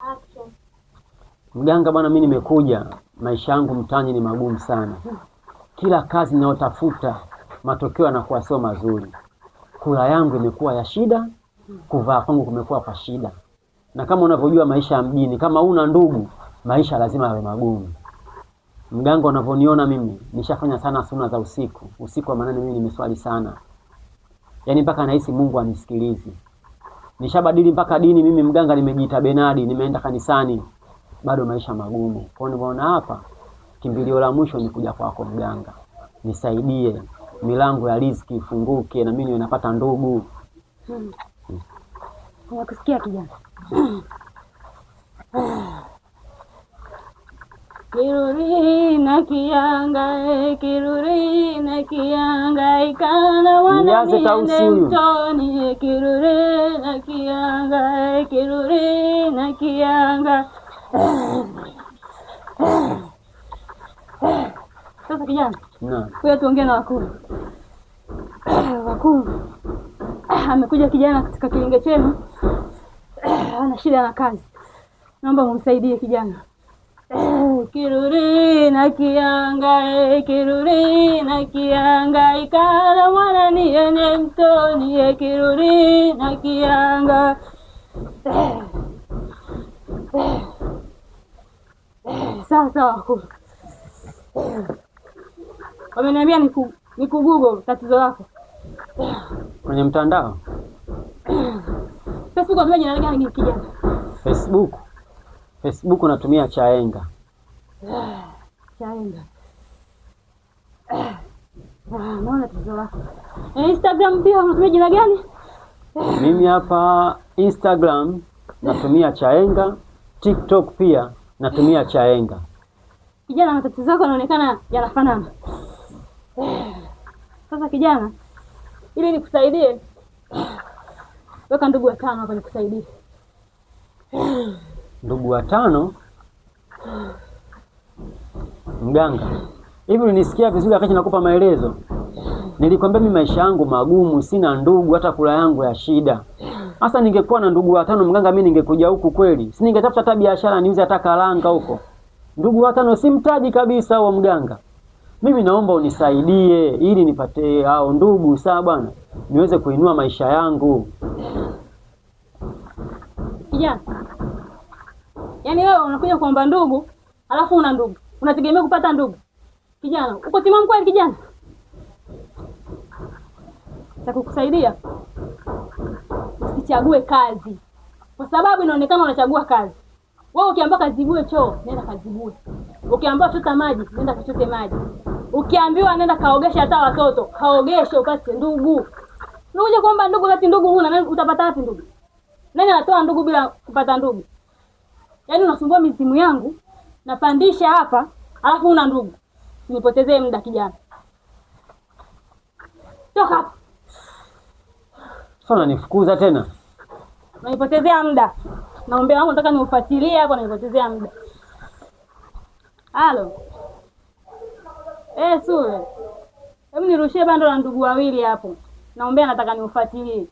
Action. Mganga bwana, mimi nimekuja, maisha yangu mtaani ni magumu sana. Kila kazi ninayotafuta matokeo yanakuwa sio mazuri. Kula yangu imekuwa ya shida, kuvaa kwangu kumekuwa kwa shida. Na kama unavyojua maisha ya mjini, kama una ndugu, maisha lazima yawe magumu. Mganga, unavyoniona mimi, nishafanya sana suna za usiku. Usiku wa manane mimi nimeswali sana. Yaani mpaka nahisi Mungu anisikilizi. Nishabadili mpaka dini mimi mganga, nimejiita Benadi, nimeenda kanisani. Bado maisha magumu. Kwa hiyo nimeona hapa kimbilio la mwisho ni kuja kwako mganga. Nisaidie, milango ya riziki ifunguke na mimi napata ndugu. Nakusikia kijana. Kiruri na kianga, kiruri na kianga, ikana wana niende mtoni. Kiruri na kianga, kiruri na kianga. Sasa kijana, kuja tuongee na wakuu. Wakuu, amekuja kijana katika kilinge chenu, ana shida na kazi, naomba mumsaidie kijana. Kiruri na kianga, kiruri na kianga, ikala mwana niende mtoni. Kiruri na kianga. Sasa wakuu wameniambia ni Google tatizo lako kwenye mtandao. Facebook unatumia jina gani kijana? Facebook unatumia Chaenga. Chaenga. Naona tatizo lako. Instagram pia unatumia jina gani? Mimi hapa Instagram natumia Chaenga, TikTok pia natumia Chaenga. Kijana, matatizo yako yanaonekana yanafanana. Sasa kijana, ili nikusaidie, weka ndugu watano hapa nikusaidie. Ndugu watano? Mganga, hivi unisikia vizuri wakati nakupa maelezo? Nilikwambia mimi maisha yangu magumu, sina ndugu, hata kula yangu ya shida. Sasa ningekuwa na ndugu watano mganga, mimi ningekuja huku kweli. Si ningetafuta hata biashara niuze hata karanga huko. Ndugu watano si mtaji kabisa huo mganga. Mimi naomba unisaidie ili nipate hao ndugu, sawa bwana, niweze kuinua maisha yangu. Kijana, yaani wewe unakuja kuomba ndugu, alafu una ndugu. Unategemea kupata ndugu? Kijana, uko timamu kweli kijana? Nitakusaidia. Usichague kazi, kwa sababu inaonekana unachagua kazi. Wewe ukiambiwa kazibue choo, nenda kazibue. Ukiambiwa chota maji, nenda kachote maji. Ukiambiwa nenda kaogesha hata watoto, kaogeshe upate ndugu. Unakuja kuomba ndugu wakati ndugu huna, nani utapata wapi ndugu? Nani anatoa ndugu bila kupata ndugu? Yaani unasumbua mizimu yangu, napandisha hapa, alafu una ndugu. Nipotezee muda kijana. Toka hapa. Sasa nifukuza tena. Unanipotezea muda. Naomba wangu nataka niufuatilie hapo, unanipotezea muda. Halo. Sule. Hebu nirushie bando la ndugu wawili hapo. Naomba nataka niufuatilie.